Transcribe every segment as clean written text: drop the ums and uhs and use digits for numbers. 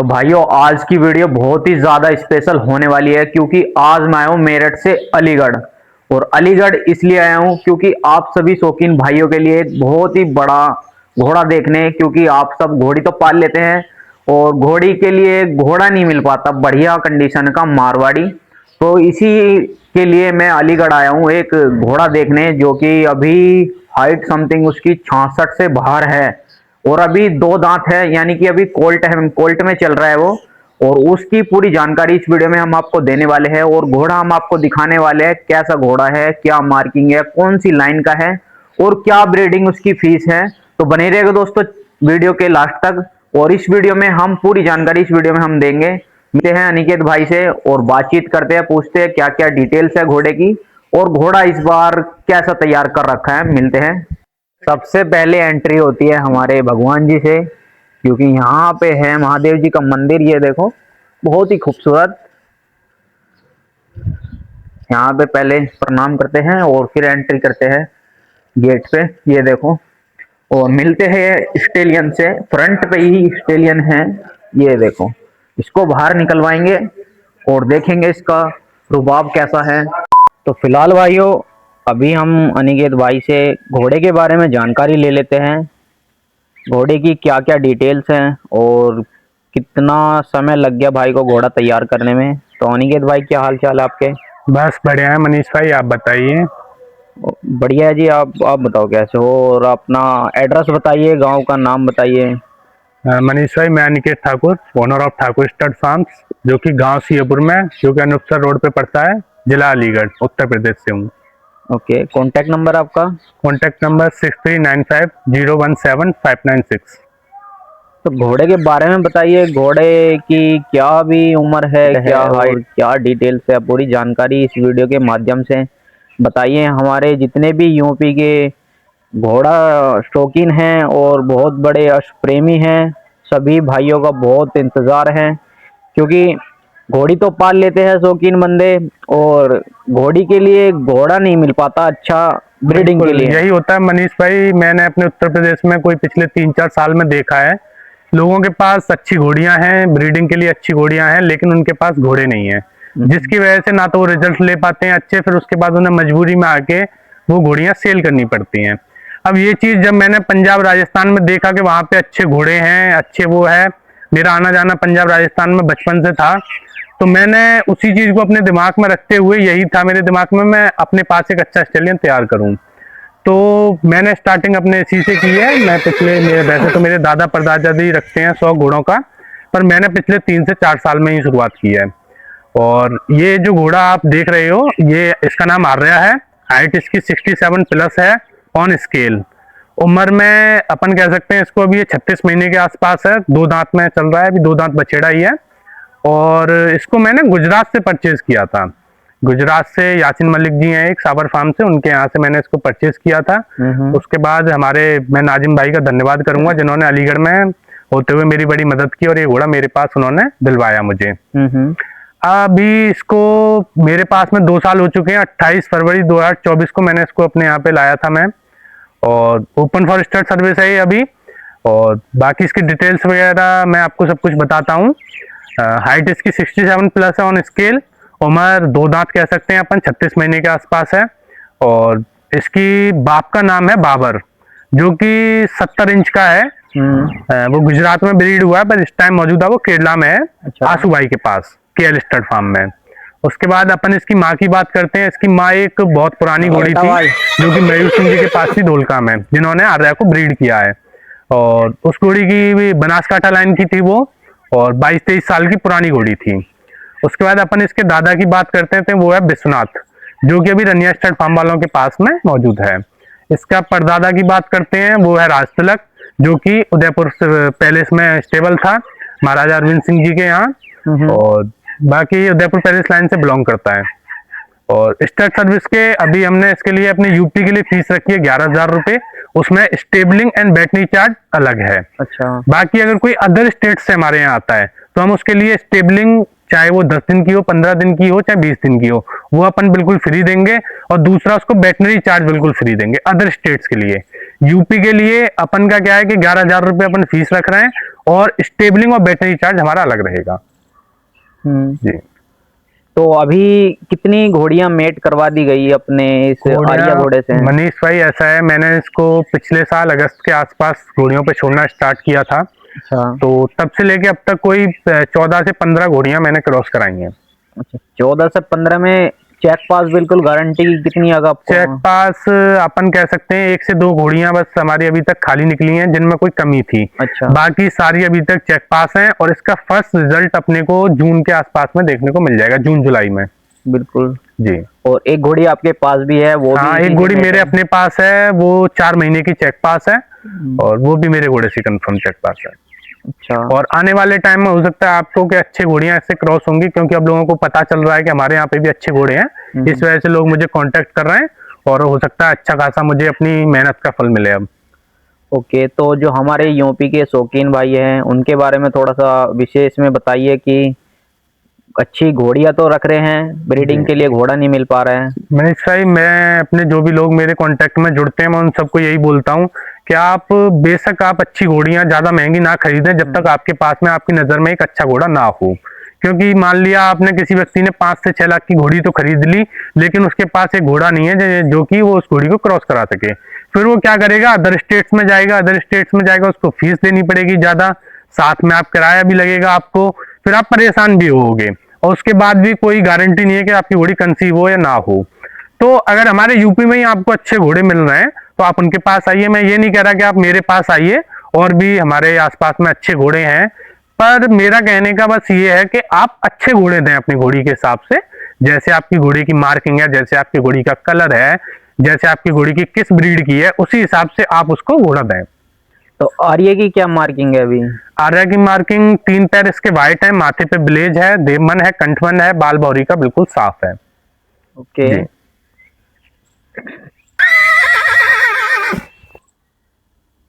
तो भाइयों आज की वीडियो बहुत ही ज़्यादा स्पेशल होने वाली है क्योंकि आज मैं आया हूँ मेरठ से अलीगढ़। और अलीगढ़ इसलिए आया हूँ क्योंकि आप सभी शौकीन भाइयों के लिए एक बहुत ही बड़ा घोड़ा देखने, क्योंकि आप सब घोड़ी तो पाल लेते हैं और घोड़ी के लिए घोड़ा नहीं मिल पाता बढ़िया कंडीशन का मारवाड़ी। तो इसी के लिए मैं अलीगढ़ आया हूँ एक घोड़ा देखने, जो कि अभी हाइट समथिंग उसकी 66 से बाहर है और अभी दो दांत है, यानी कि अभी कोल्ट है, कोल्ट में चल रहा है वो। और उसकी पूरी जानकारी इस वीडियो में हम आपको देने वाले हैं और घोड़ा हम आपको दिखाने वाले हैं कैसा घोड़ा है, क्या मार्किंग है, कौन सी लाइन का है और क्या ब्रीडिंग उसकी फीस है। तो बने रहेगा दोस्तों वीडियो के लास्ट तक। और इस वीडियो में हम पूरी जानकारी इस वीडियो में हम देंगे। मिलते हैं अनिकेत भाई से और बातचीत करते हैं, पूछते हैं क्या क्या डिटेल्स है घोड़े की और घोड़ा इस बार कैसा तैयार कर रखा है। मिलते हैं। सबसे पहले एंट्री होती है हमारे भगवान जी से, क्योंकि यहाँ पे है महादेव जी का मंदिर। ये देखो बहुत ही खूबसूरत। यहाँ पे पहले प्रणाम करते हैं और फिर एंट्री करते हैं गेट पे। ये देखो और मिलते हैं स्टेलियन से, फ्रंट पे ही स्टेलियन है। ये देखो इसको बाहर निकलवाएंगे और देखेंगे इसका रुबाब कैसा है। तो फिलहाल भाइयों अभी हम अनिकेत भाई से घोड़े के बारे में जानकारी ले लेते हैं, घोड़े की क्या क्या डिटेल्स हैं और कितना समय लग गया भाई को घोड़ा तैयार करने में। तो अनिकेत भाई क्या हाल चाल है आपके? बस बढ़िया है मनीष भाई, आप बताइए। बढ़िया है जी। आप बताओ कैसे हो और अपना एड्रेस बताइए, गांव का नाम बताइए। मनीष भाई, मैं Aniket Thakur, owner of Thakur stud farms, जो कि गांव सियापुर में, जो कि अनूपसर रोड पे पड़ता है, जिला अलीगढ़, उत्तर प्रदेश से हूँ। ओके, कॉन्टैक्ट नंबर आपका? Contact number 6395017596। तो घोड़े के बारे में बताइए, घोड़े की क्या भी उम्र है, क्या हाइट, क्या डिटेल्स है, पूरी जानकारी इस वीडियो के माध्यम से बताइए। हमारे जितने भी यूपी के घोड़ा शौकीन हैं और बहुत बड़े अश्व प्रेमी हैं, सभी भाइयों का बहुत इंतज़ार है, क्योंकि घोड़ी तो पाल लेते हैं शौकीन बंदे और घोड़ी के लिए घोड़ा नहीं मिल पाता अच्छा ब्रीडिंग के लिए। यही होता है मनीष भाई, मैंने अपने उत्तर प्रदेश में कोई पिछले 3-4 साल में देखा है, लोगों के पास अच्छी घोड़ियां हैं, ब्रीडिंग के लिए अच्छी घोड़ियां हैं, लेकिन उनके पास घोड़े नहीं है, जिसकी वजह से ना तो वो रिजल्ट ले पाते हैं अच्छे, फिर उसके बाद उन्हें मजबूरी में आके वो घोड़ियां सेल करनी पड़ती हैं। अब ये चीज जब मैंने पंजाब राजस्थान में देखा कि वहां पे अच्छे घोड़े हैं, अच्छे वो है, मेरा आना जाना पंजाब राजस्थान में बचपन से था, तो मैंने उसी चीज को अपने दिमाग में रखते हुए, यही था मेरे दिमाग में, मैं अपने पास एक अच्छा स्टेलियन तैयार करूं। तो मैंने स्टार्टिंग अपने इसी से की है। मैं वैसे तो मेरे दादा परदादा ही रखते हैं 100 घोड़ों का, पर मैंने पिछले 3 से 4 साल में ही शुरुआत की है। और ये जो घोड़ा आप देख रहे हो, ये इसका नाम आर्या है। हाइट इसकी 67 प्लस है ऑन स्केल। उम्र में अपन कह सकते हैं इसको, अभी ये 36 महीने के आसपास है, 2 दांत में चल रहा है, अभी 2 दांत बछेड़ा ही है। और इसको मैंने गुजरात से परचेज किया था। गुजरात से यासिन मलिक जी हैं एक साबर फार्म से, उनके यहाँ से मैंने इसको परचेज किया था। उसके बाद मैं नाजिम भाई का धन्यवाद करूंगा, जिन्होंने अलीगढ़ में होते हुए मेरी बड़ी मदद की और ये घोड़ा मेरे पास उन्होंने दिलवाया मुझे। अभी इसको मेरे पास में 2 साल हो चुके हैं। 28 फरवरी 2024 को मैंने इसको अपने यहाँ पे लाया था मैं, और ओपन फॉर स्टार्ट सर्विस है ये अभी। और बाकी इसकी डिटेल्स वगैरह मैं आपको सब कुछ बताता हूँ। हाइट इसकी 67 प्लस है ऑन स्केल। उम्र 2 दांत कह सकते हैं अपन, 36 महीने के आसपास है। और इसकी बाप का नाम है बाबर, जो कि 70 इंच का है। वो गुजरात में ब्रीड हुआ है, पर इस टाइम मौजूदा वो केरला में है। अच्छा। आसू भाई के पास केएल स्टड फार्म में। उसके बाद अपन इसकी माँ की बात करते हैं। इसकी माँ एक बहुत पुरानी घोड़ी थी, जो कि मयूर सिंह जी के पास थी धोलका में, जिन्होंने आर्या को ब्रीड किया है। और उस घोड़ी की बनासकाठा लाइन की थी वो, और 22-23 साल की पुरानी घोड़ी थी। उसके बाद अपन इसके दादा की बात करते हैं, वो है विश्वनाथ, जो कि अभी रनिया स्टड फार्म वालों के पास में मौजूद है। इसका परदादा की बात करते हैं, वो है राज तिलक, जो कि उदयपुर पैलेस में स्टेबल था महाराजा अरविंद सिंह जी के यहाँ। और बाकी उदयपुर पैलेस लाइन से बिलोंग करता है। और स्टड सर्विस के अभी हमने इसके लिए अपने यूपी के लिए फीस रखी है 11,000 रुपए। उसमें स्टेबलिंग एंड बैटनी चार्ज अलग है। अच्छा। बाकी अगर कोई अदर स्टेट से हमारे यहाँ आता है तो हम उसके लिए स्टेबलिंग, चाहे वो 10 दिन की हो, 15 दिन की हो, चाहे 20 दिन की हो, वो अपन बिल्कुल फ्री देंगे। और दूसरा उसको बैटनरी चार्ज बिल्कुल फ्री देंगे अदर स्टेट्स के लिए, यूपी के लिए अपन का क्या है कि 11,000 रुपये अपन फीस रख रहे हैं और स्टेबलिंग और बैटरी चार्ज हमारा अलग रहेगा जी। तो अभी कितनी घोड़ियां मेट करवा दी गई अपने इस आर्या घोड़े से? मनीष भाई ऐसा है, मैंने इसको पिछले साल अगस्त के आसपास घोड़ियों पे छोड़ना स्टार्ट किया था। अच्छा। तो तब से लेके अब तक कोई 14 से 15 घोड़ियां मैंने क्रॉस कराई हैं। अच्छा, 14 से 15 में चेक पास बिल्कुल गारंटी कितनी आगा आपको? चेक पास अपन कह सकते हैं 1 से 2 घोड़ियां बस हमारी अभी तक खाली निकली हैं जिनमें कोई कमी थी। अच्छा। बाकी सारी अभी तक चेक पास हैं और इसका फर्स्ट रिजल्ट अपने को जून के आसपास में देखने को मिल जाएगा, जून जुलाई में। बिल्कुल जी। और एक घोड़ी आपके पास भी है, वो हाँ, भी एक घोड़ी मेरे अपने पास है, वो 4 महीने की चेक पास है और वो भी मेरे घोड़े से कंफर्म चेक पास है। अच्छा। और आने वाले टाइम में हो सकता है आपको कि अच्छे घोड़ियां ऐसे क्रॉस होंगी, क्योंकि अब लोगों को पता चल रहा है कि हमारे यहाँ पे भी अच्छे घोड़े हैं, इस वजह से लोग मुझे कांटेक्ट कर रहे हैं और हो सकता है अच्छा खासा मुझे अपनी मेहनत का फल मिले अब। ओके, तो जो हमारे यूपी के शौकीन भाई हैं उनके बारे में थोड़ा सा विशेष में बताइए कि अच्छी घोड़ियां तो रख रहे हैं, ब्रीडिंग के लिए घोड़ा नहीं मिल पा रहा है। मनीष भाई, मैं अपने जो भी लोग मेरे कांटेक्ट में जुड़ते हैं मैं उन सबको यही बोलता हूँ कि आप बेशक आप अच्छी घोड़ियां ज्यादा महंगी ना खरीदें जब तक आपके पास में आपकी नजर में एक अच्छा घोड़ा ना हो। क्योंकि मान लिया आपने किसी व्यक्ति ने 5 से 6 लाख की घोड़ी तो खरीद ली, लेकिन उसके पास एक घोड़ा नहीं है जो कि वो उस घोड़ी को क्रॉस करा सके, फिर वो क्या करेगा, अदर स्टेट्स में जाएगा, उसको फीस देनी पड़ेगी ज्यादा, साथ में आप किराया भी लगेगा आपको, फिर आप परेशान भी होगे और उसके बाद भी कोई गारंटी नहीं है कि आपकी घोड़ी कंसीव हो या ना हो। तो अगर हमारे यूपी में ही आपको अच्छे घोड़े मिल रहे हैं तो आप उनके पास आइए। मैं ये नहीं कह रहा कि आप मेरे पास आइए, और भी हमारे आसपास में अच्छे घोड़े हैं, पर मेरा कहने का बस ये है कि आप अच्छे घोड़े दें अपनी घोड़ी के हिसाब से, जैसे आपकी घोड़ी की मार्किंग है, जैसे आपकी घोड़ी का कलर है, जैसे आपकी घोड़ी की किस ब्रीड की है, उसी हिसाब से आप उसको घोड़ा दें। तो आर्य की क्या मार्किंग है अभी? आर्या की मार्किंग 3 पैर इसके वाइट है, माथे पे ब्लेज है, देवमन है, कंठमन है, बाल बौरी का बिल्कुल साफ है। ओके।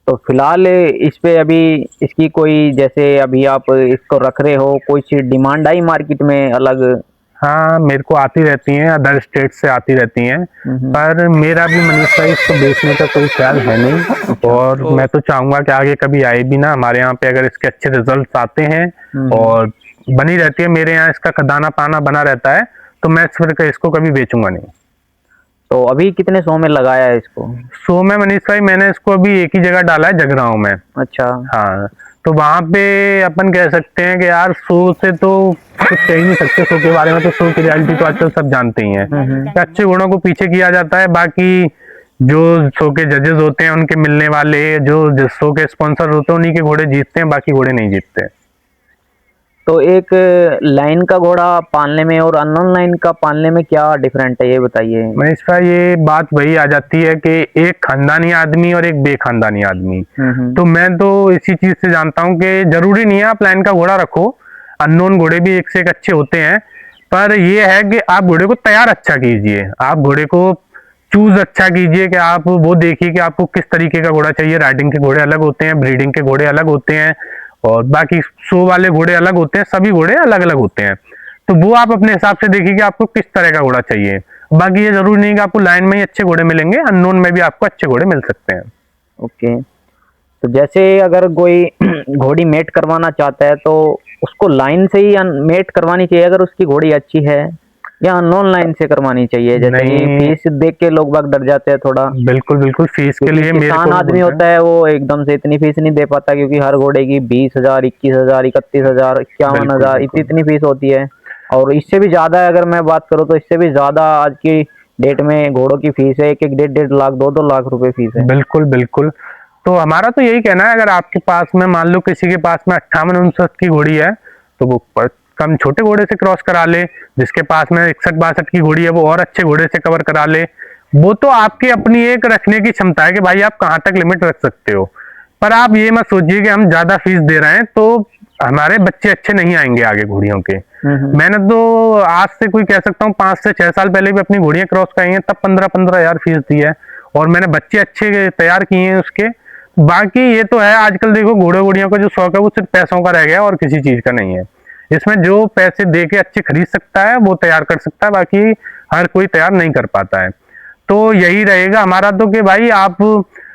तो फिलहाल इस पे अभी इसकी कोई, जैसे अभी आप इसको रख रहे हो, कोई सी डिमांड आई मार्केट में अलग? हाँ, मेरे को आती रहती हैं, अदर स्टेट से आती रहती हैं, पर मेरा भी मनीष भाई इसको बेचने का कोई ख्याल है नहीं, और मैं तो चाहूंगा कि आगे कभी आए भी ना हमारे यहाँ पे, अगर इसके अच्छे रिजल्ट आते हैं और बनी रहती है मेरे यहाँ इसका दाना पाना बना रहता है, तो मैं फिर इसको कभी बेचूंगा नहीं। तो अभी कितने सौ में लगाया है इसको? 100 में मनीष भाई मैंने इसको अभी एक ही जगह डाला है, जगरांव में। अच्छा। हाँ, तो वहां पे अपन कह सकते हैं कि यार 100 से तो कुछ कह ही नहीं सकते, 100 के बारे में तो 100 की रियलिटी तो आजकल सब जानते ही हैं कि अच्छे घोड़ों को पीछे किया जाता है, बाकी जो 100 के जजेस होते हैं उनके मिलने वाले, जो 100 के स्पॉन्सर होते हैं उन्हीं के घोड़े जीतते हैं, बाकी घोड़े नहीं जीतते। तो एक लाइन का घोड़ा पालने में और अननोन लाइन का पालने में क्या डिफरेंट है, ये बताइए। मनीष भाई, ये बात वही आ जाती है कि एक खानदानी आदमी और एक बेखानदानी आदमी। तो मैं तो इसी चीज से जानता हूँ कि जरूरी नहीं है आप लाइन का घोड़ा रखो, अननोन घोड़े भी एक से एक अच्छे होते हैं, पर ये है कि आप घोड़े को तैयार अच्छा कीजिए, आप घोड़े को चूज अच्छा कीजिए, कि आप वो देखिए कि आपको किस तरीके का घोड़ा चाहिए। राइडिंग के घोड़े अलग होते हैं, ब्रीडिंग के घोड़े अलग होते हैं, और बाकी शो वाले घोड़े अलग होते हैं, सभी घोड़े अलग अलग होते हैं। तो वो आप अपने हिसाब से देखिए कि आपको किस तरह का घोड़ा चाहिए। बाकी ये जरूरी नहीं कि आपको लाइन में ही अच्छे घोड़े मिलेंगे, अननोन में भी आपको अच्छे घोड़े मिल सकते हैं। ओके। तो जैसे अगर कोई घोड़ी मेट करवाना चाहता है तो उसको लाइन से ही मेट करवानी चाहिए अगर उसकी घोड़ी अच्छी है, या अननोन लाइन से करवानी चाहिए? जैसे कि फीस देख के लोग बाग डर जाते हैं थोड़ा। बिल्कुल बिल्कुल, फीस के लिए किसान आदमी होता है वो एकदम से इतनी फीस नहीं दे पाता, क्योंकि हर घोड़े की 20,000, 21,000, 31,000, 51,000 इतनी फीस होती है, और इससे भी ज्यादा है। अगर मैं बात करूँ तो इससे भी ज्यादा आज की डेट में घोड़ों की फीस है, 1-1, 1.5 लाख, 2-2 लाख रुपए फीस है। बिल्कुल बिल्कुल। तो हमारा तो यही कहना है, अगर आपके पास में मान लो किसी के पास में 58-59 की घोड़ी है तो वो कम छोटे घोड़े से क्रॉस करा ले, जिसके पास में 61-62 की घोड़ी है वो और अच्छे घोड़े से कवर करा ले। वो तो आपकी अपनी एक रखने की क्षमता है कि भाई आप कहाँ तक लिमिट रख सकते हो, पर आप ये मत सोचिए कि हम ज्यादा फीस दे रहे हैं तो हमारे बच्चे अच्छे नहीं आएंगे आगे घोड़ियों के। मैंने तो आज से कोई कह सकता हूँ 5 से 6 साल पहले भी अपनी घोड़ियां क्रॉस कराई हैं, तब 15-15 हजार फीस दी है, और मैंने बच्चे अच्छे तैयार किए हैं उसके। बाकी ये तो है, आजकल देखो घोड़ियों का जो शौक है वो सिर्फ पैसों का रह गया और किसी चीज का नहीं है। इसमें जो पैसे दे के अच्छे खरीद सकता है वो तैयार कर सकता है, बाकी हर कोई तैयार नहीं कर पाता है। तो यही रहेगा हमारा तो कि भाई आप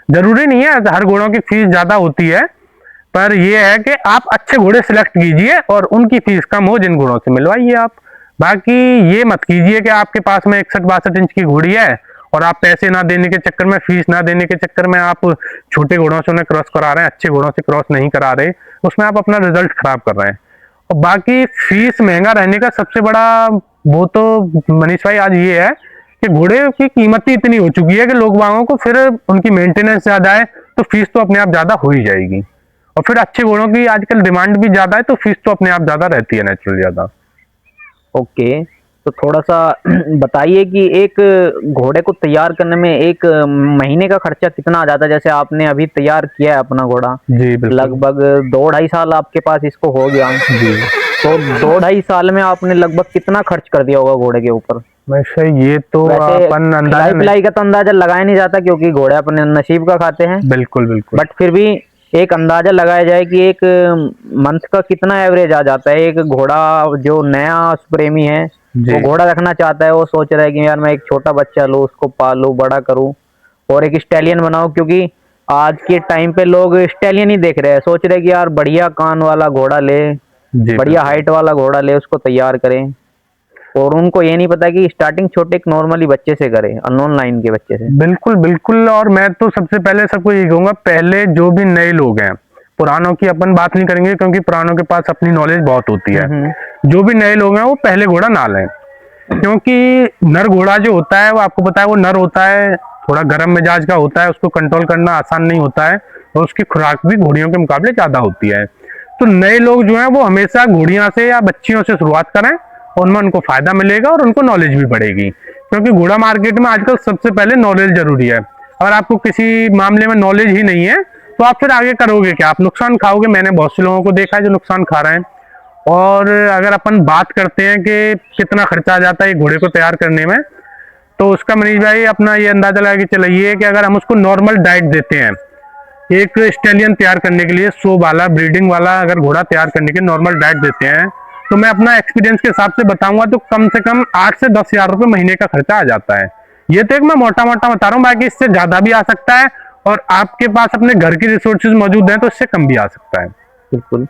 जरूरी नहीं है हर घोड़ों की फीस ज्यादा होती है, पर ये है कि आप अच्छे घोड़े सिलेक्ट कीजिए और उनकी फीस कम हो जिन घोड़ों से मिलवाइए आप। बाकी ये मत कीजिए कि आपके पास में 61-62 इंच की घोड़ी है और आप पैसे ना देने के चक्कर में, फीस ना देने के चक्कर में आप छोटे घोड़ों से उन्हें क्रॉस करा रहे हैं, अच्छे घोड़ों से क्रॉस नहीं करा रहे, उसमें आप अपना रिजल्ट खराब कर रहे हैं। और बाकी फीस महंगा रहने का सबसे बड़ा वो तो मनीष भाई आज ये है कि घोड़े की कीमत ही इतनी हो चुकी है कि लोग वालों को फिर उनकी मेंटेनेंस ज्यादा है तो फीस तो अपने आप ज्यादा हो ही जाएगी, और फिर अच्छे घोड़ों की आजकल डिमांड भी ज्यादा है तो फीस तो अपने आप ज्यादा रहती है नेचुरल ज्यादा। ओके, तो थोड़ा सा बताइए कि एक घोड़े को तैयार करने में एक महीने का खर्चा कितना आ जाता है? जैसे आपने अभी तैयार किया है अपना घोड़ा, जी बिल्कुल। लगभग 2-2.5 साल आपके पास इसको हो गया, जी तो 2-2.5 साल में आपने लगभग कितना खर्च कर दिया होगा घोड़े के ऊपर? वैसे ये तो वैसे अपन अंदाजा खिलाई नहीं, पिलाई का तो अंदाजा लगाया नहीं जाता क्योंकि घोड़े अपने नसीब का खाते हैं, बिल्कुल बिल्कुल। बट फिर भी एक अंदाजा लगाया जाए कि एक मंथ का कितना एवरेज आ जाता है? एक घोड़ा जो नया प्रेमी है जी वो घोड़ा रखना चाहता है, वो सोच रहा है कि यार मैं एक छोटा बच्चा लूँ, उसको पालूं, बड़ा करूं और एक स्टैलियन बनाऊं, क्योंकि आज के टाइम पे लोग स्टैलियन ही देख रहे हैं, सोच रहे हैं कि यार बढ़िया कान वाला घोड़ा ले, जी बढ़िया हाइट वाला घोड़ा ले, उसको तैयार करें, और उनको ये नहीं पता कि स्टार्टिंग छोटे एक नॉर्मली बच्चे से करें, अननोन लाइन के बच्चे से। बिल्कुल बिल्कुल। और मैं तो सबसे पहले सबको ये कहूंगा, पहले जो भी नए लोग हैं, पुरानों की अपन बात नहीं करेंगे क्योंकि पुरानों के पास अपनी नॉलेज बहुत होती है, जो भी नए लोग हैं वो पहले घोड़ा ना लें, क्योंकि नर घोड़ा जो होता है वो आपको पता है वो नर होता है, थोड़ा गर्म मिजाज का होता है, उसको कंट्रोल करना आसान नहीं होता है और उसकी खुराक भी घोड़ियों के मुकाबले ज्यादा होती है। तो नए लोग जो हैं वो हमेशा घोड़ियां से या बच्चियों से शुरुआत करें, उनमें उनको फायदा मिलेगा और उनको नॉलेज भी बढ़ेगी, क्योंकि घोड़ा मार्केट में आजकल सबसे पहले नॉलेज जरूरी है। अगर आपको किसी मामले में नॉलेज ही नहीं है तो आप फिर आगे करोगे क्या, आप नुकसान खाओगे। मैंने बहुत से लोगों को देखा है जो नुकसान खा रहे हैं। और अगर अपन बात करते हैं कि कितना खर्चा आ जाता है घोड़े को तैयार करने में, तो उसका मनीष भाई अपना ये अंदाजा लगा के चलाइए कि अगर हम उसको नॉर्मल डाइट देते हैं, एक स्टेलियन तैयार करने के लिए 100 वाला ब्रीडिंग वाला अगर घोड़ा तैयार करने के नॉर्मल डाइट देते हैं, तो मैं अपना एक्सपीरियंस के हिसाब से बताऊंगा तो कम से कम 8 से 10 हजार रुपये महीने का खर्चा आ जाता है। ये तो एक मैं मोटा मोटा बता रहा हूँ, बाकी इससे ज्यादा भी आ सकता है और आपके पास अपने घर की रिसोर्सेज मौजूद हैं तो इससे कम भी आ सकता है। बिल्कुल।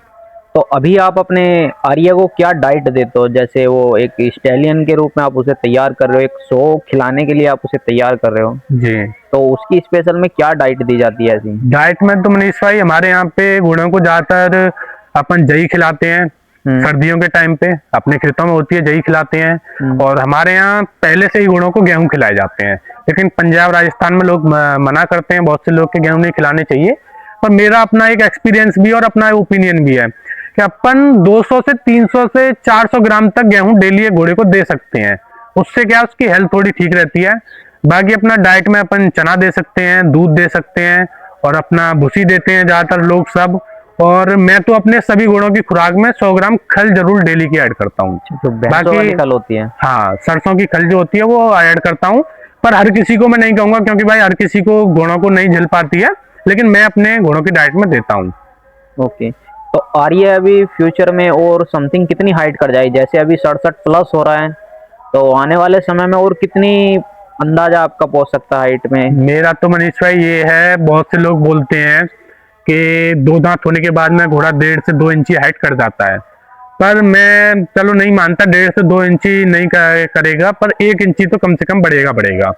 तो अभी आप अपने आर्या को क्या डाइट देते हो? जैसे वो एक स्टैलियन के रूप में आप उसे तैयार कर रहे हो, एक शो खिलाने के लिए आप उसे तैयार कर रहे हो, जी। तो उसकी स्पेशल में क्या डाइट दी जाती है ऐसी? डाइट में तो मनीष भाई हमारे यहाँ पे घोड़ों को ज्यादातर अपन जई खिलाते हैं, सर्दियों के टाइम पे अपने खेतों में होती है जई खिलाते हैं, और हमारे यहाँ पहले से ही घोड़ों को गेहूं खिलाए जाते हैं। लेकिन पंजाब राजस्थान में लोग मना करते हैं, बहुत से लोग के गेहूं नहीं खिलाने चाहिए, पर मेरा अपना एक एक्सपीरियंस भी और अपना ओपिनियन भी है कि अपन 200 से 300 से 400 ग्राम तक गेहूं डेली घोड़े को दे सकते हैं। उससे क्या उसकी हेल्थ थोड़ी ठीक रहती है। बाकी अपना डाइट में अपन चना दे सकते हैं, दूध दे सकते हैं और अपना भूसी देते हैं ज्यादातर लोग सब। और मैं तो अपने सभी घोड़ों की खुराक में 100 ग्राम खल जरूर डेली की ऐड करता हूँ। बाकी खल होती है, हाँ, सरसों की खल जो होती है वो ऐड करता हूँ, पर हर किसी को मैं नहीं कहूंगा क्योंकि भाई हर किसी को घोड़ों को नहीं झेल पाती है, लेकिन मैं अपने घोड़ों की डाइट में देता हूँ। ओके। तो आर्या अभी फ्यूचर में और समथिंग कितनी हाइट कर जाएगी? जैसे अभी 67 प्लस हो रहा है, तो आने वाले समय में और कितनी अंदाजा आपका पहुंच सकता है हाइट में? मेरा तो मनीष भाई ये है, बहुत से लोग बोलते हैं कि 2 दांत होने के बाद में घोड़ा 1.5 से 2 इंची हाइट कर जाता है, पर मैं चलो नहीं मानता 1.5 से 2 इंची नहीं करेगा, पर 1 इंची तो कम से कम बढ़ेगा।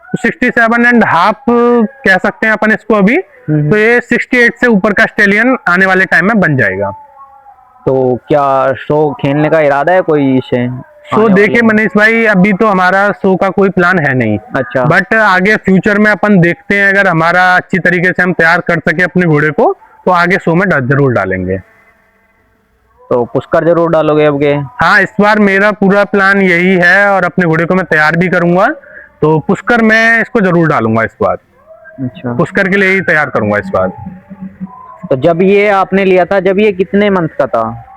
तो 67.5 कह सकते हैं अपन इसको अभी, तो ये 68 से ऊपर का स्टेलियन आने वाले टाइम में बन जाएगा। तो क्या शो खेलने का इरादा है कोई इसे? शो देखिए मनीष भाई, अभी तो हमारा शो का कोई प्लान है नहीं। अच्छा। बट आगे फ्यूचर में अपन देखते हैं, अगर हमारा अच्छी तरीके से हम तैयार कर सके अपने घोड़े को तो आगे शो में जरूर डालेंगे। तो पुष्कर जरूर डालोगे अब के? हाँ, इस बार मेरा पूरा प्लान यही है और अपने घोड़े को मैं तैयार भी करूंगा, तो पुष्कर मैं इसको जरूर डालूंगा इस बार। अच्छा। पुष्कर के लिए ही तैयार करूंगा इस बार। तो जब ये आपने लिया था, जब ये कितने मंथ का था?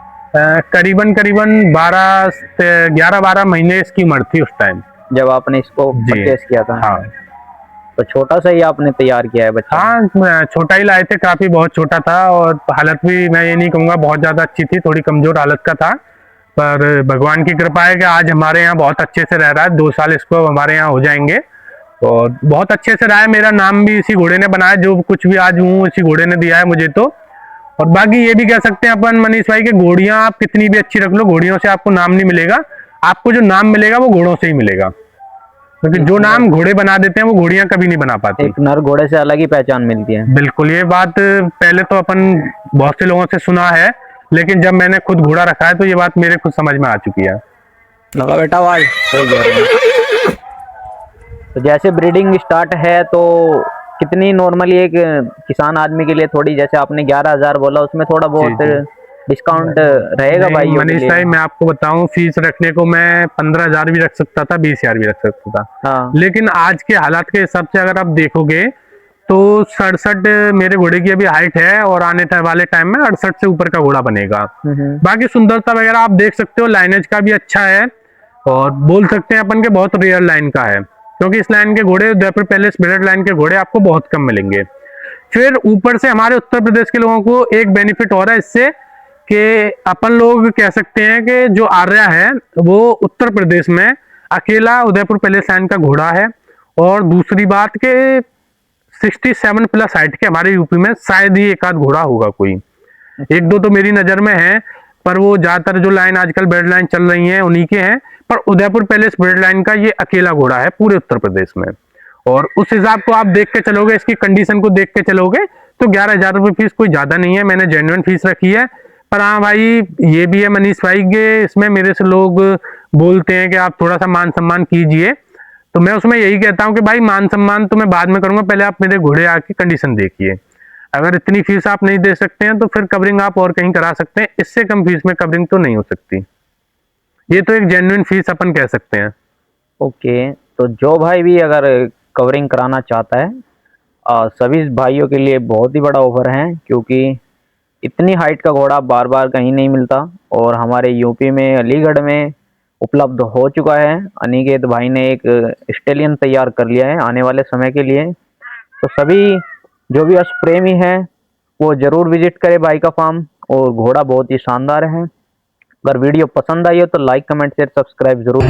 करीबन 11-12 महीने इसकी उम्र थी उस टाइम जब आपने इसको परचेस किया था। हाँ। तो छोटा सा ही आपने तैयार किया है बच्चा? हाँ, छोटा ही लाए थे, काफी बहुत छोटा था और हालत भी मैं ये नहीं कहूंगा बहुत ज्यादा अच्छी थी, थोड़ी कमजोर हालत का था, पर भगवान की कृपा है कि आज हमारे यहाँ बहुत अच्छे से रह रहा है। 2 साल इसको हमारे यहाँ हो जाएंगे, और बहुत अच्छे से रहा है। मेरा नाम भी इसी घोड़े ने बनाया, जो कुछ भी आज हूँ इसी घोड़े ने दिया है मुझे तो। और बाकी ये भी कह सकते हैं अपन मनीष भाई के, घोड़ियां आप कितनी भी अच्छी रख लो, घोड़ियों से आपको नाम नहीं मिलेगा। आपको जो नाम मिलेगा वो घोड़ों से ही मिलेगा, क्योंकि जो नाम घोड़े बना देते हैं वो घोड़ियां कभी नहीं बना पाती। एक नर घोड़े से अलग ही पहचान मिलती है। बिल्कुल, ये बात पहले तो अपन बहुत से लोगों से सुना है, लेकिन जब मैंने खुद घोड़ा रखा है तो ये बात मेरे खुद समझ में आ चुकी है। लगा बेटा आवाज सही कह रहे हैं। तो जैसे ब्रीडिंग स्टार्ट है तो कितनी नॉर्मली एक किसान आदमी के लिए, थोड़ी जैसे आपने 11,000 बोला, उसमें थोड़ा बहुत जी। डिस्काउंट रहेगा भाई? मनीष भाई मैं आपको बताऊं, फीस रखने को मैं 15,000 भी रख सकता था, 20,000 भी रख सकता था। हाँ। लेकिन आज के हालात के हिसाब से अगर आप देखोगे तो 67 मेरे घोड़े की अभी हाइट है, और आने वाले टाइम में 68 से ऊपर का घोड़ा बनेगा। बाकी सुंदरता वगैरह आप देख सकते हो, लाइनेज का भी अच्छा है, और बोल सकते हैं अपन के बहुत रेयर लाइन का है, क्योंकि इस लाइन के घोड़े, उदयपुर पैलेस ब्रीडेड लाइन के घोड़े आपको बहुत कम मिलेंगे। फिर ऊपर से हमारे उत्तर प्रदेश के लोगों को एक बेनिफिट हो रहा है इससे, कि अपन लोग कह सकते हैं कि जो आर्या है वो उत्तर प्रदेश में अकेला उदयपुर पैलेस लाइन का घोड़ा है। और दूसरी बात के 67 प्लस हाइट के हमारे यूपी में शायद ही एक आध घोड़ा होगा, कोई एक दो तो मेरी नजर में है, पर वो ज्यादातर जो लाइन आजकल ब्रीड लाइन चल रही है उन्हीं के हैं। पर उदयपुर पैलेस ब्रीड लाइन का ये अकेला घोड़ा है पूरे उत्तर प्रदेश में। और उस हिसाब को आप देख के चलोगे, इसकी कंडीशन को देख के चलोगे, तो 11,000 रुपये फीस कोई ज्यादा नहीं है, मैंने जेन्युइन फीस रखी है। पर हाँ भाई, ये भी है मनीष भाई के, इसमें मेरे से लोग बोलते हैं कि आप थोड़ा सा मान सम्मान कीजिए, तो मैं उसमें यही कहता हूँ कि भाई मान सम्मान तो मैं बाद में करूंगा, पहले आप मेरे घोड़े आके कंडीशन देखिए। अगर इतनी फीस आप नहीं दे सकते हैं तो फिर कवरिंग आप और कहीं करा सकते हैं, इससे कम फीस में कवरिंग तो नहीं हो सकती। ये तो एक जेन्युइन फीस अपन कह सकते हैं। ओके, तो जो भाई भी अगर कवरिंग कराना चाहता है, सभी भाइयों के लिए बहुत ही बड़ा ऑफर है, क्योंकि इतनी हाइट का घोड़ा बार बार कहीं नहीं मिलता, और हमारे यूपी में अलीगढ़ में उपलब्ध हो चुका है। अनिकेत भाई ने एक स्टेलियन तैयार कर लिया है आने वाले समय के लिए। तो सभी जो भी अश्व प्रेमी हैं वो जरूर विजिट करें भाई का फार्म, और घोड़ा बहुत ही शानदार है। अगर वीडियो पसंद आई हो तो लाइक कमेंट शेयर सब्सक्राइब जरूर।